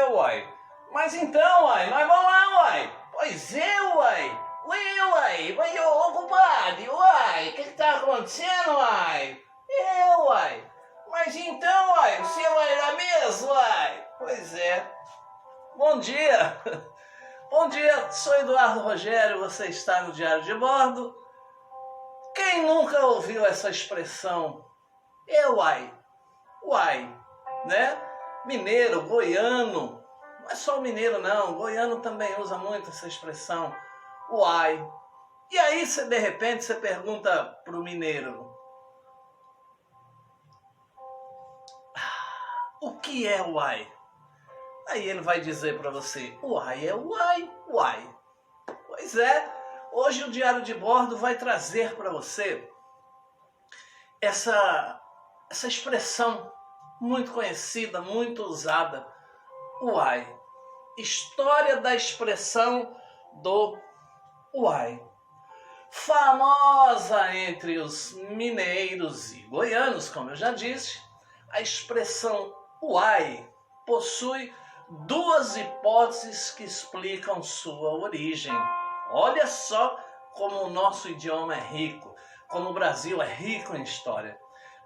uai. Mas então, uai, nós vamos lá, uai. Pois é, uai. Uai, ô compadre, uai, o que tá acontecendo, uai? Uai. Mas então, uai, você vai lá mesmo, uai? Pois é. Bom dia. Bom dia, sou Eduardo Rogério, você está no Diário de Bordo. Quem nunca ouviu essa expressão? Uai, né? Mineiro, goiano, não é só o mineiro não, o goiano também usa muito essa expressão, uai. E aí, de repente, você pergunta pro mineiro, o que é uai? Aí ele vai dizer para você, uai é uai. Pois é, hoje o Diário de Bordo vai trazer para você essa expressão muito conhecida, muito usada, uai. História da expressão do uai. Famosa entre os mineiros e goianos, como eu já disse, a expressão uai possui duas hipóteses que explicam sua origem. Olha só como o nosso idioma é rico, como o Brasil é rico em história.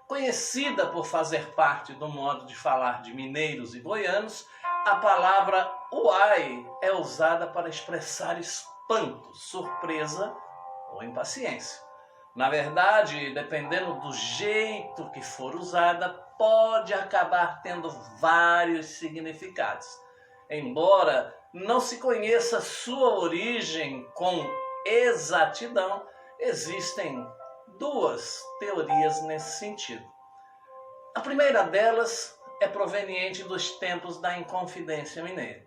Conhecida por fazer parte do modo de falar de mineiros e goianos, a palavra uai é usada para expressar espanto, surpresa ou impaciência. Na verdade, dependendo do jeito que for usada, pode acabar tendo vários significados. Embora não se conheça sua origem com exatidão, existem duas teorias nesse sentido. A primeira delas é proveniente dos tempos da Inconfidência Mineira.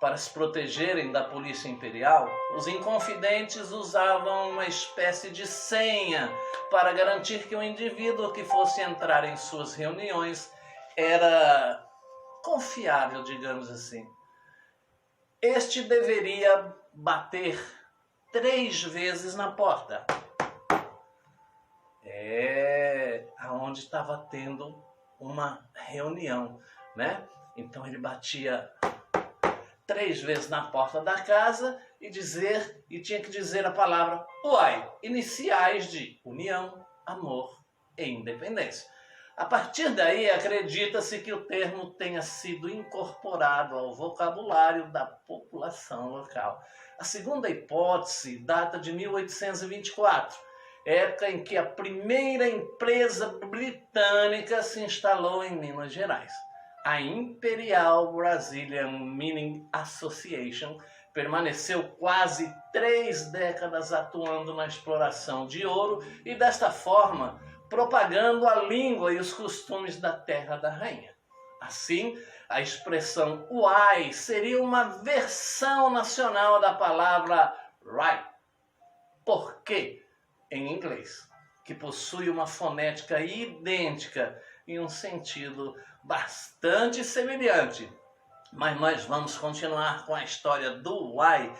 Para se protegerem da polícia imperial, os inconfidentes usavam uma espécie de senha para garantir que o indivíduo que fosse entrar em suas reuniões era confiável, digamos assim. Este deveria bater 3 vezes na porta. Aonde estava tendo uma reunião, né? Então ele batia 3 vezes na porta da casa e tinha que dizer a palavra uai, iniciais de união, amor e independência. A partir daí, acredita-se que o termo tenha sido incorporado ao vocabulário da população local. A segunda hipótese data de 1824, época em que a primeira empresa britânica se instalou em Minas Gerais. A Imperial Brazilian Mining Association permaneceu quase 3 décadas atuando na exploração de ouro e, desta forma, propagando a língua e os costumes da Terra da Rainha. Assim, a expressão uai seria uma versão nacional da palavra right, porque, em inglês, que possui uma fonética idêntica e um sentido bastante semelhante. Mas nós vamos continuar com a história do uai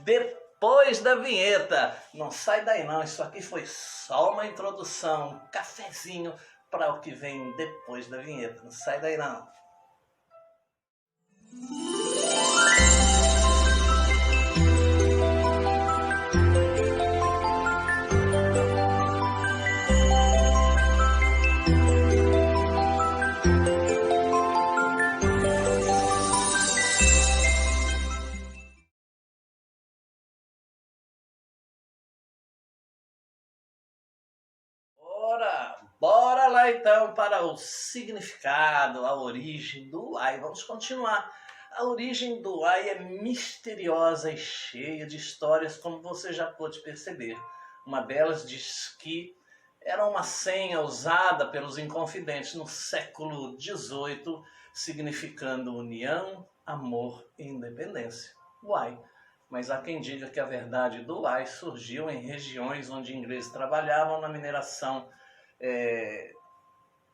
depois da vinheta. Não sai daí não, isso aqui foi só uma introdução, um cafezinho para o que vem depois da vinheta. Não sai daí não. Bora lá então para o significado, a origem do uai. Vamos continuar. A origem do uai é misteriosa e cheia de histórias, como você já pôde perceber. Uma delas diz que era uma senha usada pelos inconfidentes no século XVIII, significando união, amor e independência. Uai. Mas há quem diga que a verdade do uai surgiu em regiões onde ingleses trabalhavam na mineração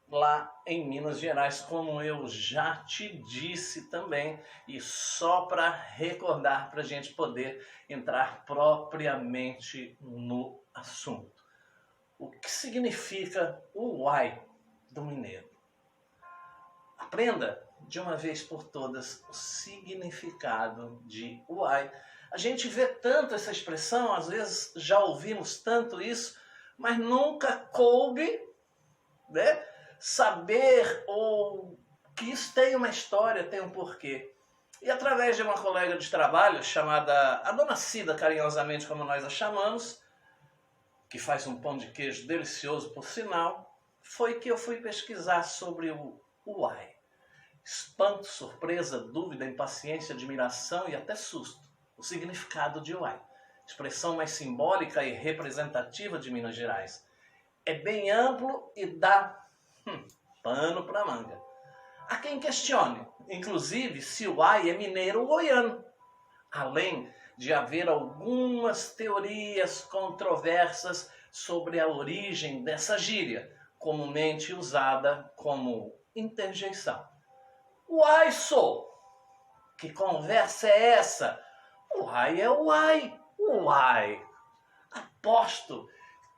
lá em Minas Gerais, como eu já te disse também, e só para recordar, para a gente poder entrar propriamente no assunto. O que significa o uai do mineiro? Aprenda de uma vez por todas o significado de uai. A gente vê tanto essa expressão, às vezes já ouvimos tanto isso, mas nunca coube, né, saber ou que isso tem uma história, tem um porquê. E através de uma colega de trabalho chamada a Dona Cida, carinhosamente como nós a chamamos, que faz um pão de queijo delicioso por sinal, foi que eu fui pesquisar sobre o uai. Espanto, surpresa, dúvida, impaciência, admiração e até susto. O significado de uai. Expressão mais simbólica e representativa de Minas Gerais. É bem amplo e dá pano para manga. Há quem questione, inclusive, se o uai é mineiro ou goiano. Além de haver algumas teorias controversas sobre a origem dessa gíria, comumente usada como interjeição. Uai, sou! Que conversa é essa? Uai é uai, uai. Aposto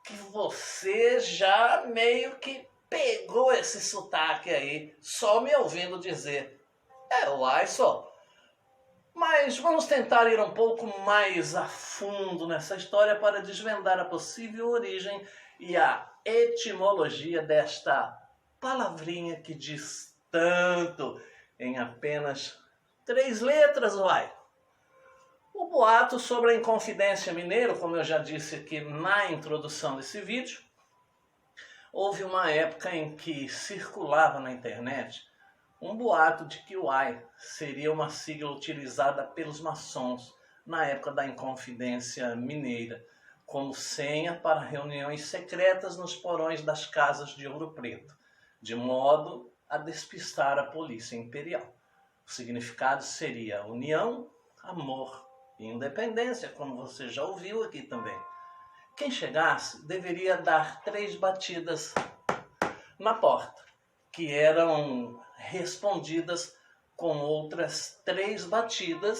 que você já meio que pegou esse sotaque aí, só me ouvindo dizer. É uai, só. Mas vamos tentar ir um pouco mais a fundo nessa história para desvendar a possível origem e a etimologia desta palavrinha que diz tanto em apenas 3 letras, uai. O boato sobre a Inconfidência Mineiro, como eu já disse aqui na introdução desse vídeo, houve uma época em que circulava na internet um boato de que o uai seria uma sigla utilizada pelos maçons na época da Inconfidência Mineira, como senha para reuniões secretas nos porões das casas de Ouro Preto, de modo a despistar a polícia imperial. O significado seria união, amor e independência, como você já ouviu aqui também. Quem chegasse deveria dar 3 batidas na porta, que eram respondidas com outras 3 batidas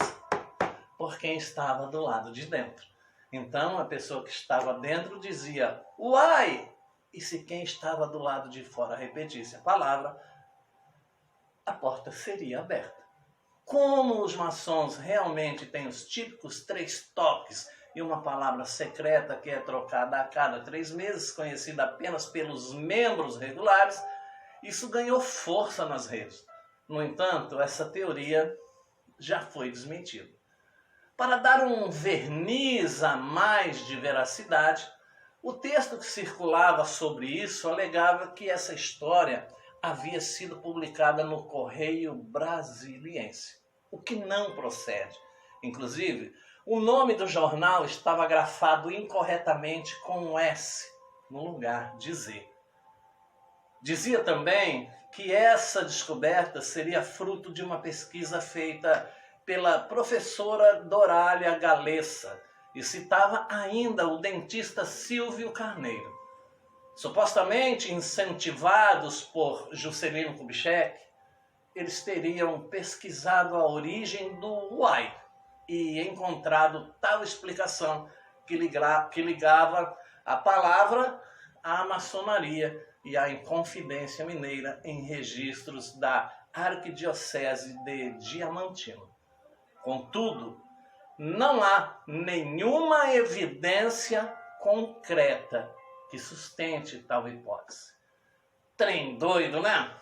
por quem estava do lado de dentro. Então a pessoa que estava dentro dizia uai, e se quem estava do lado de fora repetisse a palavra, a porta seria aberta. Como os maçons realmente têm os típicos 3 toques e uma palavra secreta que é trocada a cada 3 meses, conhecida apenas pelos membros regulares, isso ganhou força nas redes. No entanto, essa teoria já foi desmentida. Para dar um verniz a mais de veracidade, o texto que circulava sobre isso alegava que essa história havia sido publicada no Correio Brasiliense, o que não procede. Inclusive, o nome do jornal estava grafado incorretamente com um S no lugar de Z. Dizia também que essa descoberta seria fruto de uma pesquisa feita pela professora Dorália Galessa e citava ainda o dentista Silvio Carneiro. Supostamente incentivados por Juscelino Kubitschek, eles teriam pesquisado a origem do uai e encontrado tal explicação que ligava a palavra à maçonaria e à Inconfidência Mineira em registros da Arquidiocese de Diamantino. Contudo, não há nenhuma evidência concreta que sustente tal hipótese. Trem doido, né?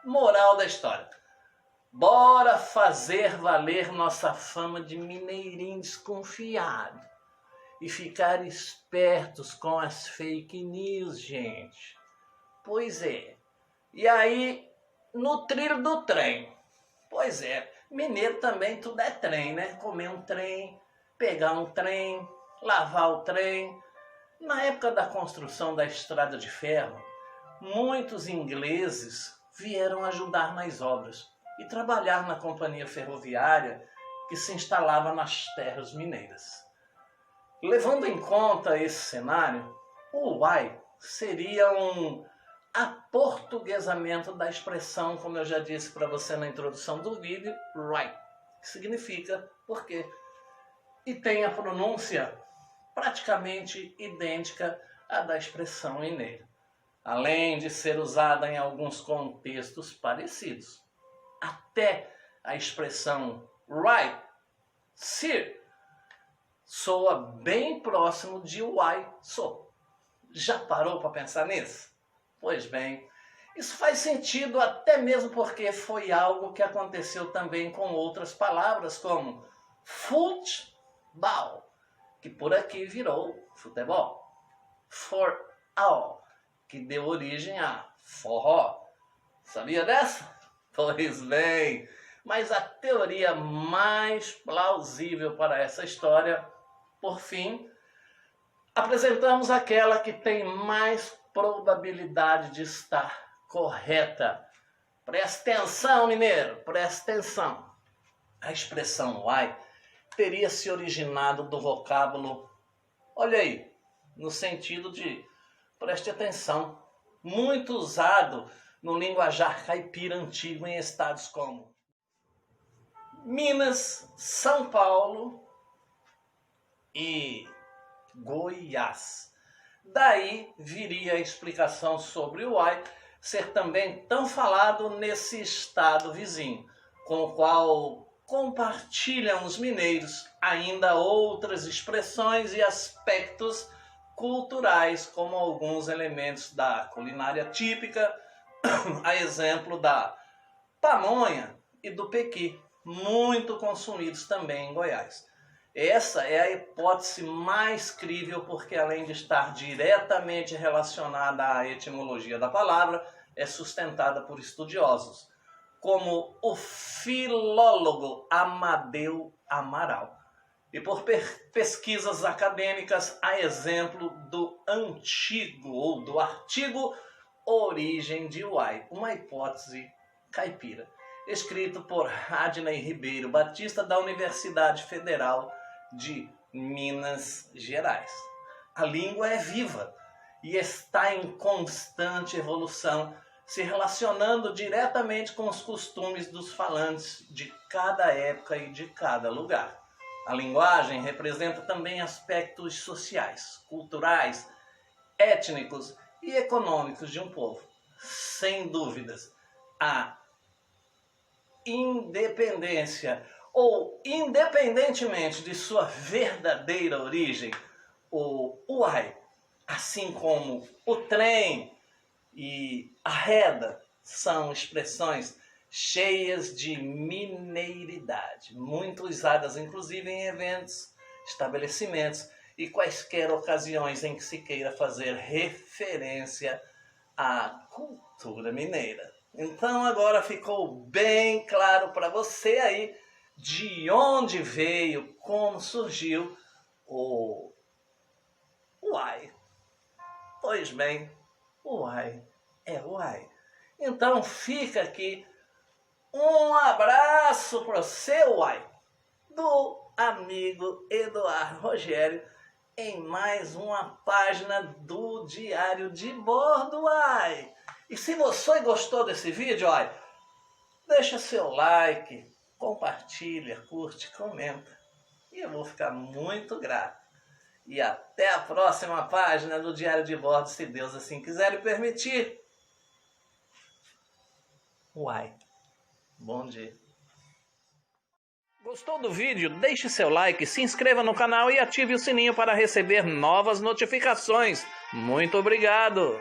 Moral da história. Bora fazer valer nossa fama de mineirinho desconfiado e ficar espertos com as fake news, gente. Pois é. E aí, no trilho do trem. Pois é, mineiro também tudo é trem, né? Comer um trem, pegar um trem, lavar o trem. Na época da construção da estrada de ferro, muitos ingleses vieram ajudar nas obras e trabalhar na companhia ferroviária que se instalava nas terras mineiras. Levando em conta esse cenário, o uai seria um aportuguesamento da expressão, como eu já disse para você na introdução do vídeo, right, que significa porquê. E tem a pronúncia praticamente idêntica à da expressão mineira, além de ser usada em alguns contextos parecidos. até a expressão right, sir, soa bem próximo de why, so. Já parou para pensar nisso? Pois bem, isso faz sentido até mesmo porque foi algo que aconteceu também com outras palavras como futebol, que por aqui virou futebol. For all, que deu origem a forró. Sabia dessa? Pois bem, mas a teoria mais plausível para essa história, por fim, apresentamos aquela que tem mais probabilidade de estar correta. Presta atenção, mineiro, presta atenção. A expressão why teria se originado do vocábulo, olha aí, no sentido de preste atenção, muito usado no linguajar caipira antigo em estados como Minas, São Paulo e Goiás. Daí viria a explicação sobre o why ser também tão falado nesse estado vizinho, com o qual compartilham os mineiros ainda outras expressões e aspectos culturais, como alguns elementos da culinária típica, a exemplo da pamonha e do pequi, muito consumidos também em Goiás. Essa é a hipótese mais crível porque, além de estar diretamente relacionada à etimologia da palavra, é sustentada por estudiosos, como o filólogo Amadeu Amaral, e por pesquisas acadêmicas, a exemplo do artigo Origem de why, uma hipótese caipira, escrito por Radney Ribeiro Batista, da Universidade Federal de Minas Gerais. A língua é viva e está em constante evolução, se relacionando diretamente com os costumes dos falantes de cada época e de cada lugar. A linguagem representa também aspectos sociais, culturais, étnicos e econômicos de um povo. Sem dúvidas, a independência ou independentemente de sua verdadeira origem, o why, assim como o trem e a reda, são expressões cheias de mineiridade, muito usadas inclusive em eventos, estabelecimentos e quaisquer ocasiões em que se queira fazer referência à cultura mineira. Então agora ficou bem claro para você aí de onde veio, como surgiu o why. Pois bem, o why é o why. Então fica aqui um abraço para você, why, do amigo Eduardo Rogério, em mais uma página do Diário de Bordo, why. E se você gostou desse vídeo, olha, deixa seu like, compartilha, curte, comenta. E eu vou ficar muito grato. E até a próxima página do Diário de Bordo, se Deus assim quiser e permitir. Uai, bom dia. Gostou do vídeo? Deixe seu like, se inscreva no canal e ative o sininho para receber novas notificações. Muito obrigado!